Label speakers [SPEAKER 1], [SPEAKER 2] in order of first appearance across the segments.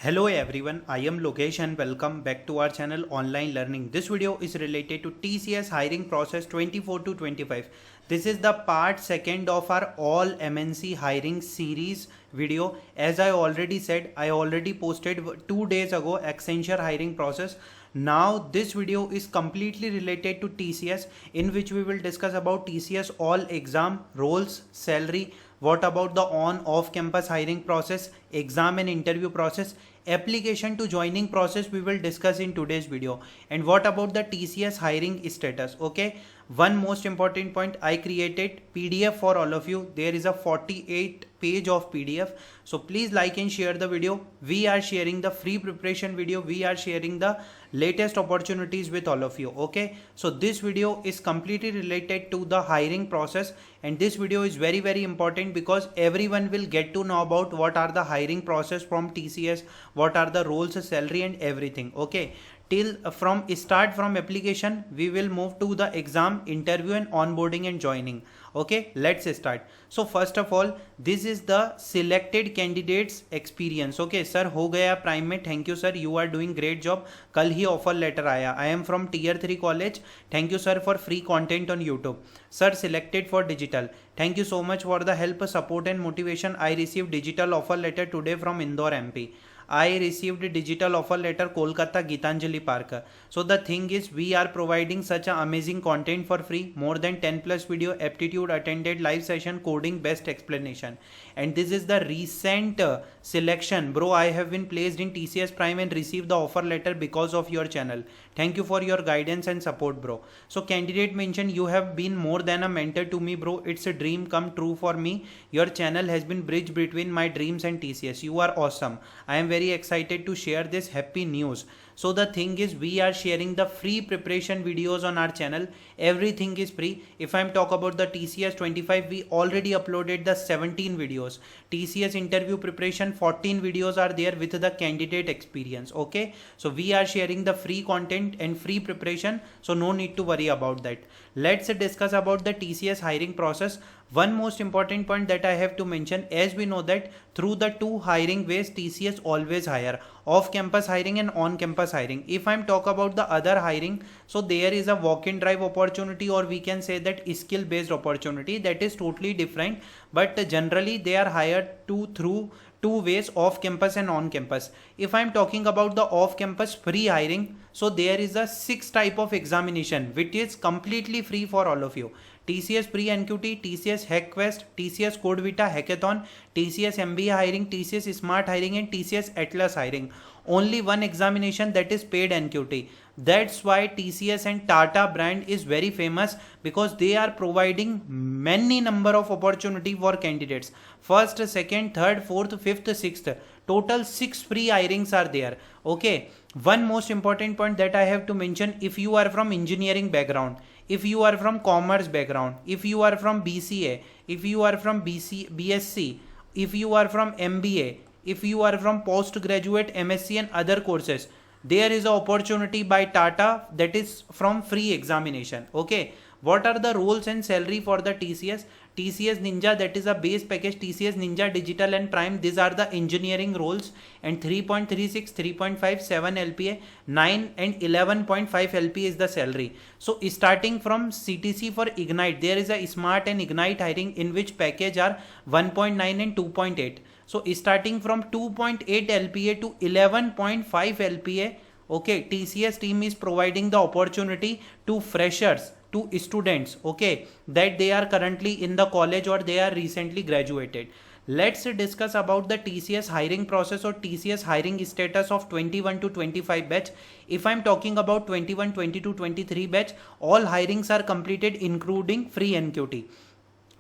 [SPEAKER 1] Hello everyone, I am Lokesh and welcome back to our channel Online Learning. This video is related to TCS hiring process 24 to 25. This is the part second of our all MNC hiring series video. As I already said, I already posted 2 days ago Accenture hiring process. Now this video is completely related to TCS, in which we will discuss about TCS all exam, roles, salary, what about the on-off campus hiring process, exam and interview process, application to joining process we will discuss in today's video, and what about the TCS hiring status. Okay, one most important point, I created PDF for all of you. There is a 48 page of PDF, so please like and share the video. We are sharing the free preparation video, we are sharing the latest opportunities with all of you. Okay, so this video is completely related to the hiring process, and this video is very important because everyone will get to know about what are the hiring process from TCS, what are the roles, salary and everything. Okay, till from start from application we will move to the exam, interview and onboarding and joining. Okay, let's start. So first of all, this is the selected candidates experience. Okay sir, हो गया prime में, thank you sir, you are doing great job. कल ही offer letter आया. I am from tier 3 college, thank you sir for free content on YouTube. Sir selected for digital, thank you so much for the help, support and motivation. I received digital offer letter today from Indore MP. I received digital offer letter Kolkata Gitanjali Park. So the thing is, we are providing such a amazing content for free. More than 10 plus video, aptitude, attended live session, coding, best explanation. And this is the recent selection. Bro, I have been placed in TCS Prime and received the offer letter because of your channel. Thank you for your guidance and support, bro. So candidate mentioned, you have been more than a mentor to me, bro. It's a dream come true for me. Your channel has been bridge between my dreams and TCS. You are awesome. I am very excited to share this happy news. So the thing is, we are sharing the free preparation videos on our channel. Everything is free. If I'm talk about the TCS 25, we already uploaded the 17 videos. TCS interview preparation 14 videos are there with the candidate experience. Okay, so we are sharing the free content and free preparation, so no need to worry about that. Let's discuss about the TCS hiring process. One most important point that I have to mention, as we know that through the two hiring ways, TCS always hire off campus hiring and on campus hiring. If I'm talk about the other hiring, so there is a walk-in drive opportunity, or we can say that skill based opportunity, that is totally different. But generally they are hired through two ways, off campus and on campus. If I'm talking about the off campus free hiring, so there is a 6 type of examination which is completely free for all of you. TCS Pre-NQT, TCS HackQuest, TCS CodeVita Hackathon, TCS MBA hiring, TCS Smart hiring and TCS Atlas hiring. Only one examination, that is paid NQT. That's why TCS and Tata brand is very famous, because they are providing many number of opportunity for candidates. First, second, third, fourth, fifth, sixth. Total 6 free hirings are there. Okay. One most important point that I have to mention, if you are from engineering background, if you are from commerce background, if you are from BCA, if you are from BSc, if you are from MBA, if you are from postgraduate MSc and other courses, there is an opportunity by Tata, that is from free examination. Okay, what are the roles and salary for the TCS? TCS Ninja, that is a base package. TCS Ninja Digital and Prime, these are the engineering roles, and 3.36, 3.5, 7 LPA, 9 and 11.5 LPA is the salary. So starting from CTC for Ignite, there is a Smart and Ignite hiring, in which package are 1.9 and 2.8. So starting from 2.8 LPA to 11.5 LPA, okay, TCS team is providing the opportunity to freshers, to students, okay, that they are currently in the college or they are recently graduated. Let's discuss about the TCS hiring process or TCS hiring status of 21 to 25 batch. If I'm talking about 21, 22, 23 batch, all hirings are completed including free NQT.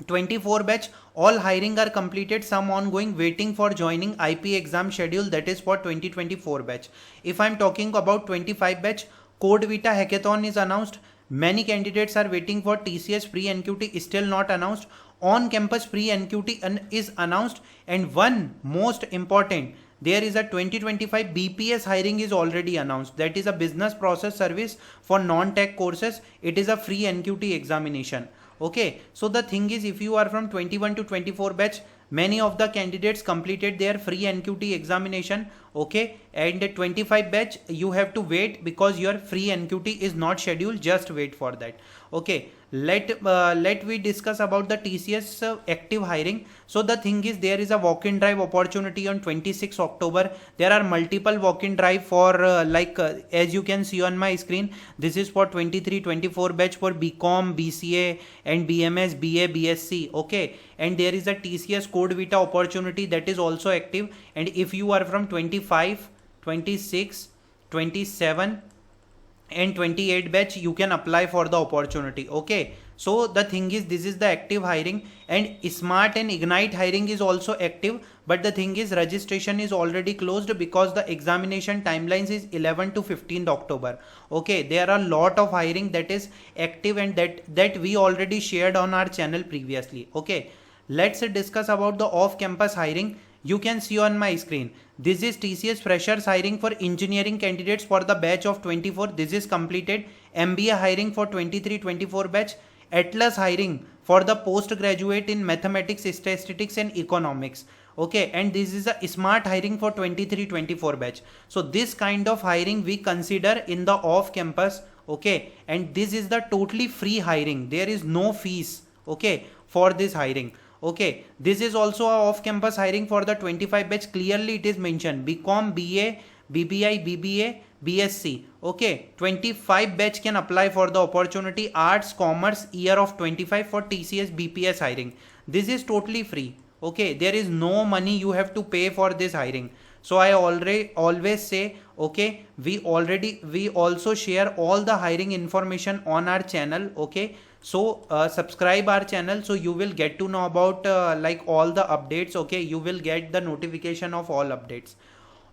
[SPEAKER 1] 24 batch, all hiring are completed, some ongoing, waiting for joining IP exam schedule, that is for 2024 batch. If I'm talking about 25 batch, CodeVita Hackathon is announced. Many candidates are waiting for TCS free NQT, still not announced. On campus free NQT is announced. And one most important, there is a 2025 BPS hiring is already announced. That is a business process service for non-tech courses. It is a free NQT examination. Okay, so the thing is, if you are from 21 to 24 batch, many of the candidates completed their free NQT examination, okay, and 25 batch you have to wait because your free NQT is not scheduled. Just wait for that. Okay, let we discuss about the TCS active hiring. So the thing is, there is a walk-in drive opportunity on 26 October. There are multiple walk-in drive for as you can see on my screen, this is for 23-24 batch for BCom, BCA and BMS, BA, BSc. Okay, and there is a TCS Code Vita opportunity that is also active, and if you are from 25, 26, 27 and 28 batch, you can apply for the opportunity. Okay, so the thing is, this is the active hiring, and Smart and Ignite hiring is also active, but the thing is, registration is already closed because the examination timelines is 11 to 15th October. Okay, there are a lot of hiring that is active, and that we already shared on our channel previously. Okay, let's discuss about the off-campus hiring. You can see on my screen, this is TCS freshers hiring for engineering candidates for the batch of 24. This is completed. MBA hiring for 23-24 batch. Atlas hiring for the postgraduate in mathematics, statistics and economics. Okay, and this is a Smart hiring for 23-24 batch. So this kind of hiring we consider in the off campus. Okay, and this is the totally free hiring. There is no fees, okay, for this hiring. Okay, this is also a off-campus hiring for the 25 batch. Clearly it is mentioned BCom, BA, BBI, BBA, BSc. Okay, 25 batch can apply for the opportunity. Arts, Commerce, year of 25 for TCS BPS hiring. This is totally free. Okay, there is no money you have to pay for this hiring. So I always say, okay, we also share all the hiring information on our channel. Okay, so subscribe our channel so you will get to know about like all the updates. Okay, you will get the notification of all updates.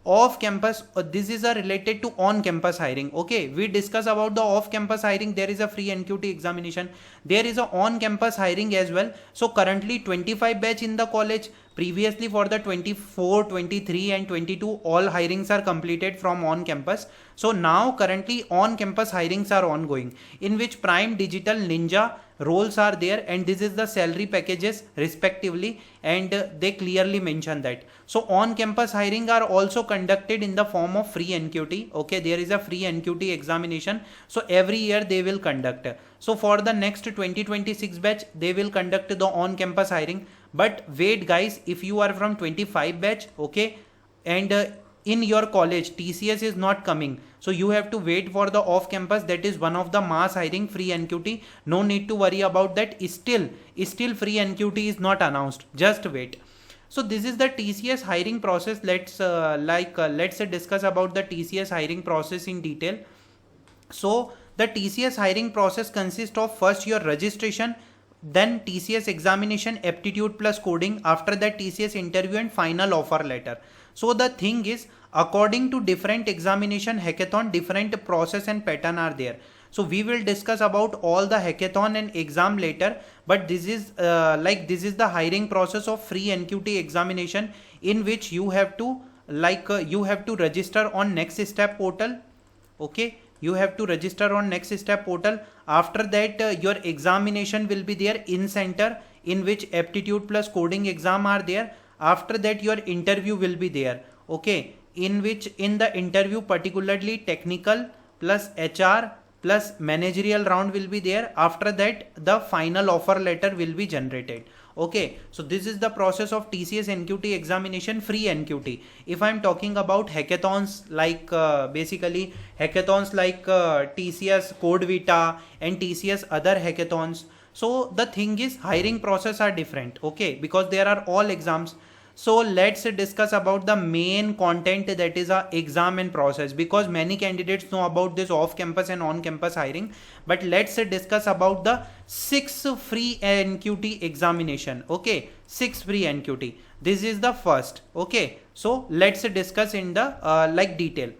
[SPEAKER 1] Off campus, this is a related to on campus hiring. Okay, we discuss about the off campus hiring. There is a free NQT examination, there is a on campus hiring as well. So currently 25 batch in the college. Previously for the 24, 23 and 22 all hirings are completed from on campus. So now currently on campus hirings are ongoing, in which Prime, Digital, Ninja roles are there, and this is the salary packages respectively, and they clearly mention that. So on campus hiring are also conducted in the form of free NQT. Okay, there is a free NQT examination, so every year they will conduct. So for the next 2026 batch they will conduct the on campus hiring. But wait guys, if you are from 25 batch, okay, and in your college TCS is not coming, so you have to wait for the off campus. That is one of the mass hiring free NQT. No need to worry about that. Still free NQT is not announced. Just wait. So this is the TCS hiring process. Let's discuss about the TCS hiring process in detail. So the TCS hiring process consists of first your registration, then TCS examination, aptitude plus coding, after that TCS interview and final offer letter. So the thing is, according to different examination hackathon, different process and pattern are there. So we will discuss about all the hackathon and exam later, but this is the hiring process of free NQT examination, in which you have to register on Next Step portal. Okay, you have to register on Next Step portal. After that your examination will be there in center, in which aptitude plus coding exam are there. After that your interview will be there. Okay, in the interview particularly technical plus HR plus managerial round will be there. After that the final offer letter will be generated. Okay, so this is the process of TCS NQT examination, free NQT. If I'm talking about hackathons, like basically hackathons like TCS Code Vita and TCS other hackathons, so the thing is hiring process are different. Okay, because there are all exams. So let's discuss about the main content, that is a exam and process, because many candidates know about this off campus and on campus hiring. But let's discuss about the 6 free NQT examination. Okay, 6 free NQT. This is the first. Okay, so let's discuss in the detail.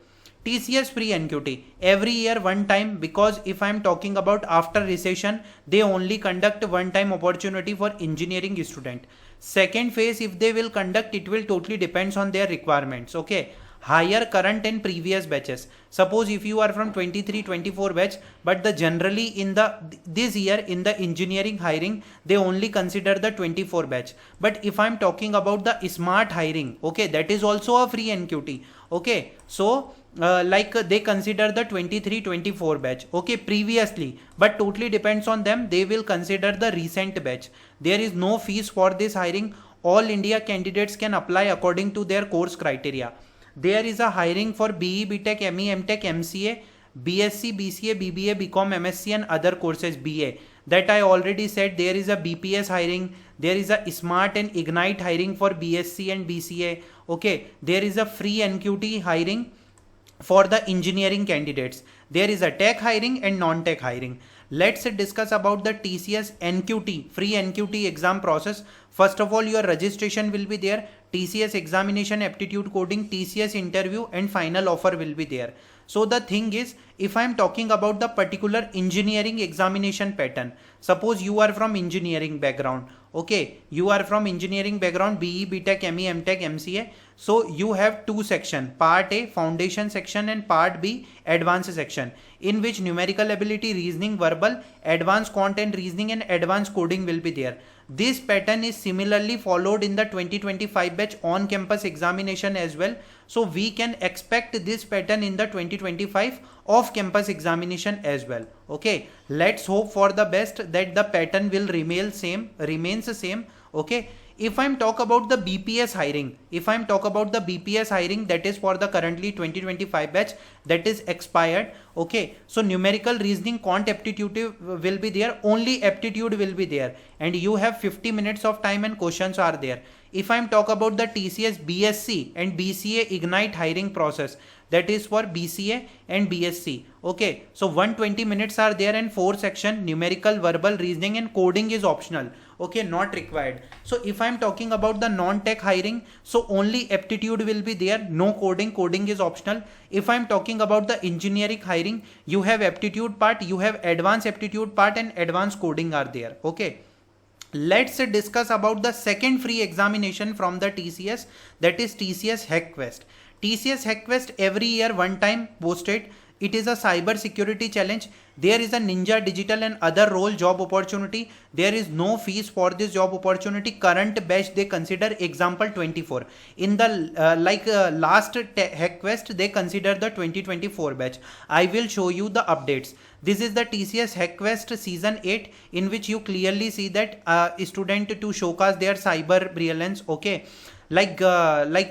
[SPEAKER 1] TCS free NQT every year one time, because if I'm talking about after recession, they only conduct one time opportunity for engineering student. Second phase if they will conduct, it will totally depends on their requirements. Okay, hire current and previous batches. Suppose if you are from 23-24 batch, but the generally in the this year in the engineering hiring they only consider the 24 batch. But if I'm talking about the smart hiring, okay, that is also a free NQT. Okay, so they consider the 23-24 batch, okay, previously, but totally depends on them. They will consider the recent batch. There is no fees for this hiring. All India candidates can apply according to their course criteria. There is a hiring for BE, BTech, ME, MTech, MCA, BSc, BCA, BBA, BCom, MSc and other courses BA. That I already said. There is a BPS hiring. There is a Smart and Ignite hiring for BSc and BCA. Okay, there is a free NQT hiring for the engineering candidates. There is a tech hiring and non-tech hiring. Let's discuss about the TCS NQT, free NQT exam process. First of all, your registration will be there, TCS examination, aptitude coding, TCS interview and final offer will be there. So the thing is, if I am talking about the particular engineering examination pattern, suppose you are from engineering background, okay, you are from engineering background, BE, BTech, ME, MTech, MCA. So you have two sections, part A foundation section and part B advanced section, in which numerical ability, reasoning, verbal, advanced content reasoning and advanced coding will be there. This pattern is similarly followed in the 2025 batch on campus examination as well. So we can expect this pattern in the 2025 off campus examination as well. Okay, let's hope for the best that the pattern will remains the same. Okay, if I'm talk about the BPS hiring, that is for the currently 2025 batch that is expired. Okay, so numerical, reasoning, quant, aptitude will be there. Only aptitude will be there and you have 50 minutes of time and questions are there. If I'm talk about the TCS BSc and BCA Ignite hiring process, that is for BCA and BSc. Okay, so 120 minutes are there and 4 section, numerical, verbal, reasoning and coding is optional. Okay, not required. So if I'm talking about the non-tech hiring, so only aptitude will be there, no coding, coding is optional. If I'm talking about the engineering hiring, you have aptitude part, you have advanced aptitude part and advanced coding are there. Okay, let's discuss about the second free examination from the TCS, that is TCS HackQuest. TCS HackQuest every year one time posted. It is a cyber security challenge. There is a Ninja Digital and other role job opportunity. There is no fees for this job opportunity. Current batch they consider example 24. In the last HackQuest they consider the 2024 batch. I will show you the updates. This is the TCS HackQuest season 8, in which you clearly see that student to showcase their cyber brilliance. Okay, like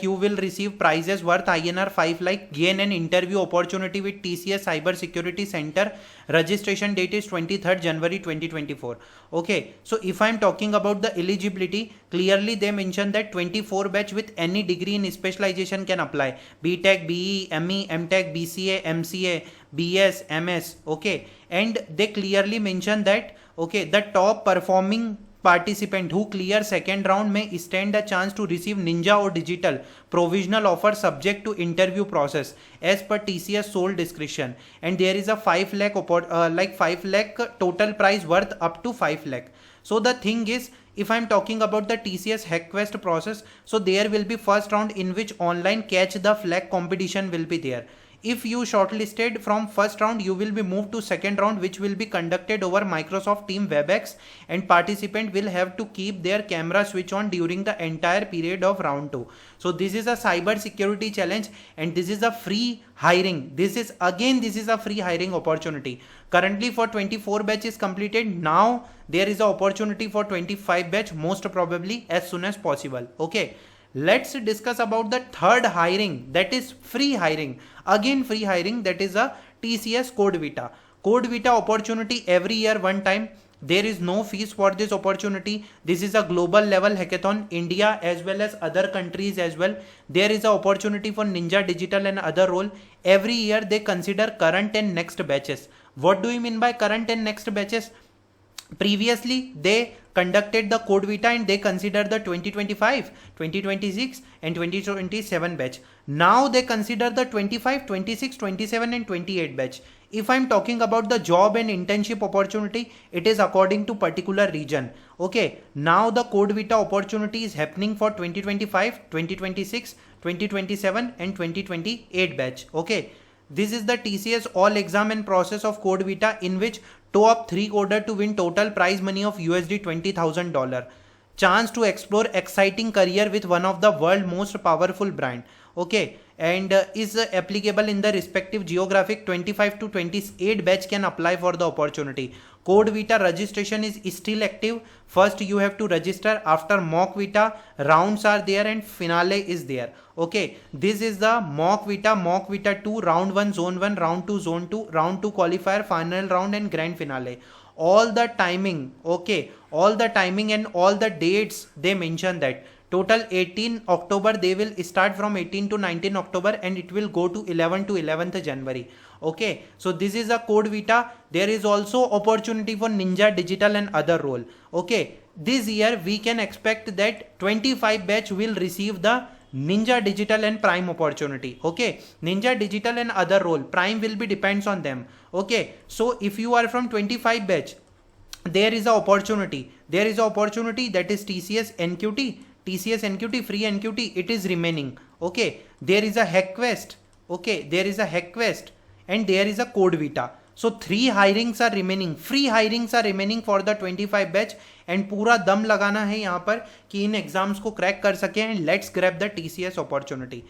[SPEAKER 1] you will receive prizes worth INR 5 lakh, gain an interview opportunity with TCS Cyber Security Center. Registration date is 23rd January 2024. Okay, so if I'm talking about the eligibility, clearly they mention that 24 batch with any degree in specialization can apply. BTech, BE, ME, MTech, BCA, MCA, BS, MS. Okay, and they clearly mention that okay, the top performing participant who clear second round may stand a chance to receive Ninja or Digital provisional offer subject to interview process as per TCS sole discretion, and there is a 5 lakh 5 lakh total prize worth up to 5 lakh. So the thing is, if I'm talking about the TCS HackQuest process, so there will be first round in which online catch the flag competition will be there. If you shortlisted from first round, you will be moved to second round, which will be conducted over Microsoft Teams WebEx, and participant will have to keep their camera switch on during the entire period of round 2. So this is a cyber security challenge and this is a free hiring. This is a free hiring opportunity. Currently for 24 batch is completed. Now there is an opportunity for 25 batch, most probably as soon as possible. Okay. Let's discuss about the third hiring, that is free hiring. Again free hiring, that is a TCS CodeVita. CodeVita opportunity every year one time. There is no fees for this opportunity. This is a global level hackathon, India as well as other countries as well. There is an opportunity for Ninja Digital and other role. Every year they consider current and next batches. What do you mean by current and next batches? Previously they conducted the CodeVita and they considered the 2025, 2026 and 2027 batch. Now they consider the 25, 26, 27 and 28 batch. If I'm talking about the job and internship opportunity, it is according to particular region. Okay, now the Code Vita opportunity is happening for 2025, 2026, 2027 and 2028 batch. Okay, this is the TCS all exam and process of Code Vita, in which top 3 coder to win total prize money of USD $20,000. Chance to explore exciting career with one of the world most powerful brand. Okay, and is applicable in the respective geographic. 25 to 28 batch can apply for the opportunity. Code Vita registration is still active. First you have to register. After mock Vita, rounds are there and finale is there. Okay, this is the mock Vita 2, round 1 zone 1, round 2 zone 2, round 2 qualifier, final round and grand finale. All the timing, okay, all the timing and all the dates they mention that. Total 18 October, they will start from 18 to 19 October and it will go to 11 to 11th January. Okay, so this is a Code Vita. There is also opportunity for Ninja Digital and other role. Okay, this year we can expect that 25 batch will receive the Ninja Digital and Prime opportunity. Okay, Ninja Digital and other role, Prime will be depends on them. Okay, so if you are from 25 batch, there is a opportunity. There is a opportunity, that is TCS NQT. TCS NQT, free NQT, it is remaining. Okay, there is a HackQuest. Okay, there is a HackQuest and there is a Code Vita. So 3 hirings are remaining, free hirings are remaining for the 25 batch and पूरा दम लगाना है यहाँ पर कि इन exams को crack कर सके and let's grab the TCS opportunity.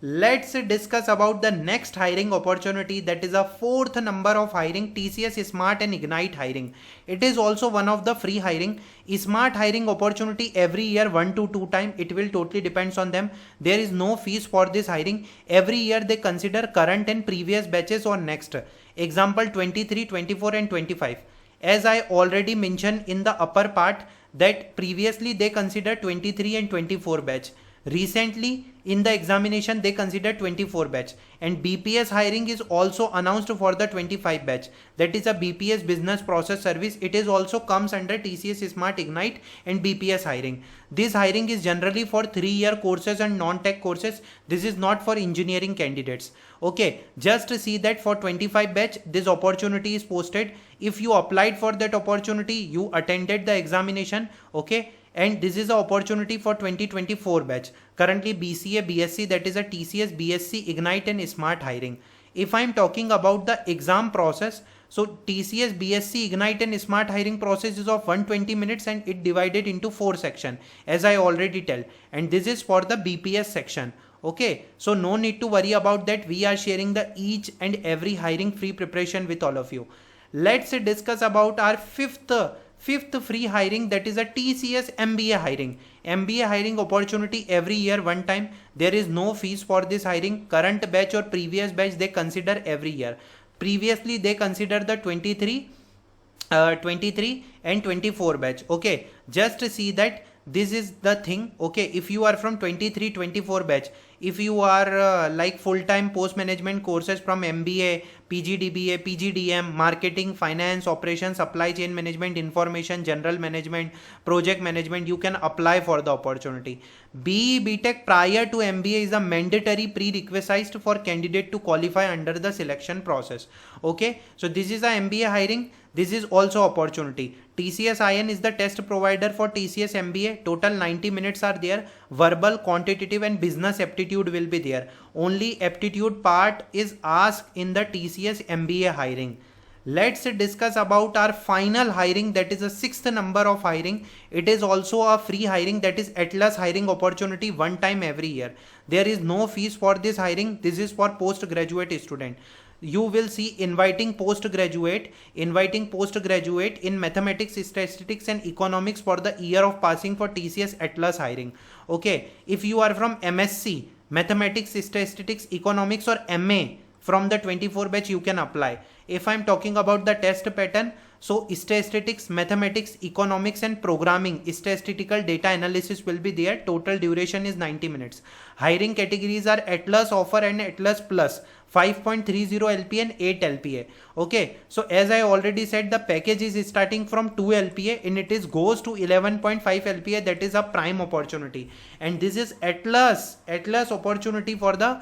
[SPEAKER 1] Let's discuss about the next hiring opportunity, that is a 4th number of hiring, TCS Smart and Ignite hiring. It is also one of the free hiring. Smart hiring opportunity every year 1 to 2 times. It will totally depends on them. There is no fees for this hiring. Every year they consider current and previous batches or next. Example 23, 24 and 25. As I already mentioned in the upper part that previously they consider 23 and 24 batch. Recently in the examination they consider 24 batch, and BPS hiring is also announced for the 25 batch, that is a BPS business process service. It is also comes under TCS Smart Ignite and BPS hiring. This hiring is generally for 3-year courses and non-tech courses. This is not for engineering candidates. Okay, just see that for 25 batch this opportunity is posted. If you applied for that opportunity, you attended the examination. Okay, and this is the opportunity for 2024 batch. Currently BCA, BSc, that is a TCS, BSc, Ignite and Smart hiring. If I am talking about the exam process, so TCS, BSc, Ignite and Smart hiring process is of 120 minutes and it divided into 4 sections as I already tell, and this is for the BPS section. Okay, so no need to worry about that. We are sharing the each and every hiring free preparation with all of you. Let's discuss about our fifth free hiring, that is a TCS MBA hiring. MBA hiring opportunity every year 1 time. There is no fees for this hiring. Current batch or previous batch they consider every year. Previously they consider the 23 and 24 batch. Okay, just see that this is the thing. Okay, if you are from 23, 24 batch, if you are like full-time post management courses from MBA, PGDBA, PGDM, marketing, finance, operations, supply chain management, information, general management, project management, you can apply for the opportunity. BE BTech prior to MBA is a mandatory prerequisite for candidate to qualify under the selection process. Okay, so this is a MBA hiring. This is also opportunity. TCS IN is the test provider for TCS MBA. Total 90 minutes are there. Verbal, quantitative and business aptitude will be there. Only aptitude part is asked in the TCS MBA hiring. Let's discuss about our final hiring, that is a 6th number of hiring. It is also a free hiring, that is Atlas hiring opportunity 1 time every year. There is no fees for this hiring. This is for postgraduate student. You will see inviting postgraduate in mathematics, statistics and economics for the year of passing for TCS Atlas hiring. Okay, if you are from MSc, mathematics, statistics, economics or MA from the 24 batch, you can apply. If I am talking about the test pattern, so statistics, mathematics, economics and programming, statistical data analysis will be there. Total duration is 90 minutes. Hiring categories are Atlas Offer and Atlas Plus, 5.30 LPA and 8 LPA. Okay, so as I already said, the package is starting from 2 LPA and it is goes to 11.5 LPA. That is a prime opportunity, and this is Atlas opportunity for the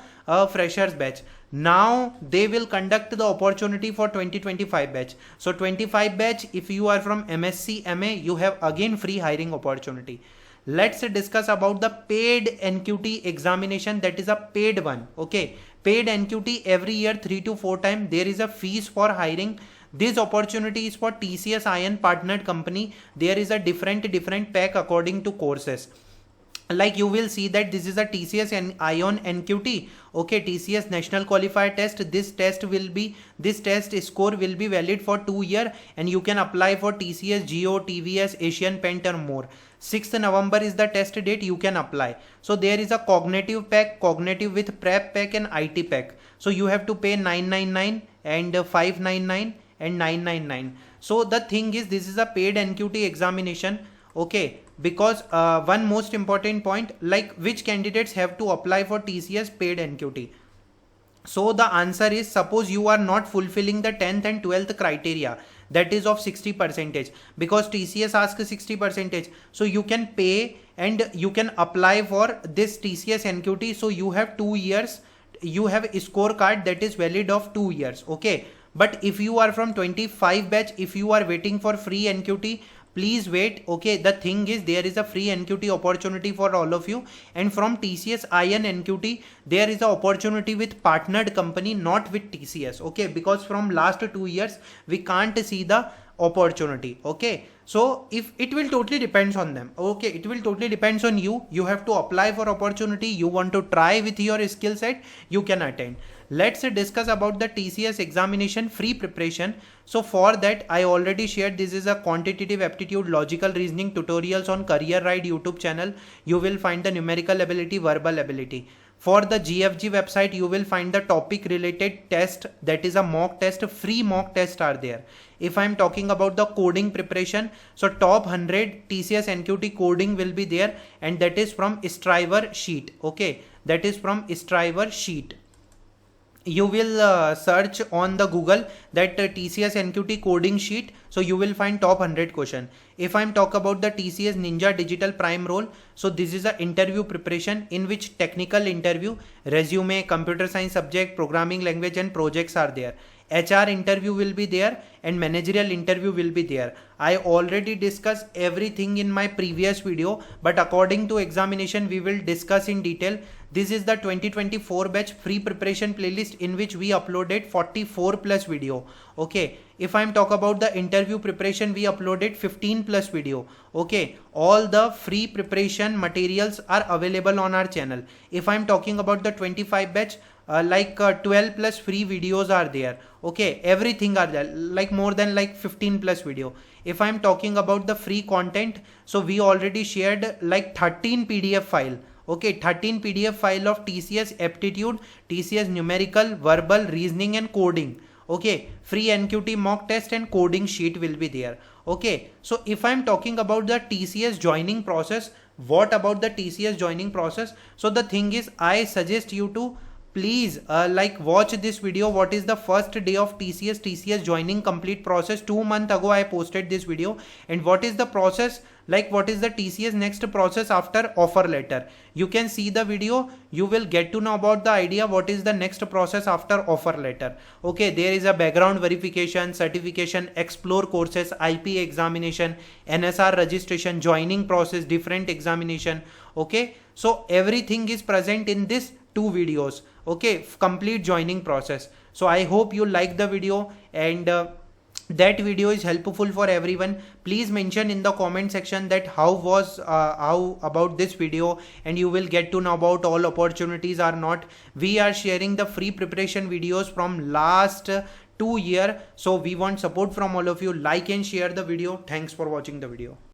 [SPEAKER 1] freshers batch. Now they will conduct the opportunity for 2025 batch. So 25 batch, if you are from MSc MA, you have again free hiring opportunity. Let's discuss about the paid NQT examination. That is a paid one. Okay, paid NQT every year 3 to 4 times. There is a fees for hiring. This opportunity is for TCS Ion partnered company. There is a different pack according to courses. Like you will see that this is a TCS and Ion NQT. Okay, TCS National Qualifier Test. This test score will be valid for 2 years, and you can apply for TCS, Geo, TVS, Asian Paint or more. 6th November is the test date. You can apply. So there is a cognitive pack, cognitive with prep pack and IT pack. So you have to pay 999 and 599 and 999. So the thing is, this is a paid NQT examination. Okay, because one most important point, like which candidates have to apply for TCS paid NQT. So the answer is, suppose you are not fulfilling the 10th and 12th criteria, that is of 60%, because TCS asks 60%. So you can pay and you can apply for this TCS NQT. So you have 2 years, you have a scorecard that is valid of 2 years. Okay, but if you are from 25 batch, if you are waiting for free NQT, please wait. Okay, the thing is, there is a free NQT opportunity for all of you, and from TCS Ion NQT there is a opportunity with partnered company, not with TCS. Okay, because from last 2 years we can't see the opportunity. Okay, so if it will totally depends on them. Okay, it will totally depends on you. You have to apply for opportunity. You want to try with your skill set, you can attend. Let's discuss about the TCS examination free preparation. So for that, I already shared, this is a quantitative aptitude logical reasoning tutorials on Career Ride YouTube channel. You will find the numerical ability, verbal ability. For the GFG website, you will find the topic related test, that is a mock test. Free mock tests are there. If I'm talking about the coding preparation, so top 100 TCS NQT coding will be there, and that is from Striver sheet. Okay, that is from Striver sheet. You will search on the Google that TCS NQT coding sheet, so you will find top 100 question. If I'm talk about the TCS Ninja Digital Prime role, so this is a interview preparation in which technical interview, resume, computer science subject, programming language and projects are there. HR interview will be there and managerial interview will be there. I already discussed everything in my previous video, but according to examination we will discuss in detail. This is the 2024 batch free preparation playlist in which we uploaded 44 plus video. Okay, if I'm talk about the interview preparation, we uploaded 15 plus video. Okay, all the free preparation materials are available on our channel. If I'm talking about the 25 batch, 12 plus free videos are there. Okay, everything are there, like more than like 15 plus video. If I'm talking about the free content, so we already shared like 13 PDF file. Okay, 13 PDF file of TCS aptitude, TCS numerical, verbal, reasoning and coding. Okay, free NQT mock test and coding sheet will be there. Okay, so if I'm talking about the TCS joining process, what about the TCS joining process? So the thing is, I suggest you to please watch this video. What is the first day of TCS joining complete process? 2 months ago I posted this video. And what is the process, like what is the TCS next process after offer letter? You can see the video, you will get to know about the idea what is the next process after offer letter. Okay, there is a background verification, certification, explore courses, IP examination, NSR registration, joining process, different examination. Okay, so everything is present in this 2 videos. Okay, complete joining process. So I hope you like the video, and that video is helpful for everyone. Please mention in the comment section that how about this video, and you will get to know about all opportunities or not. We are sharing the free preparation videos from last 2 years, so we want support from all of you. Like and share the video. Thanks for watching the video.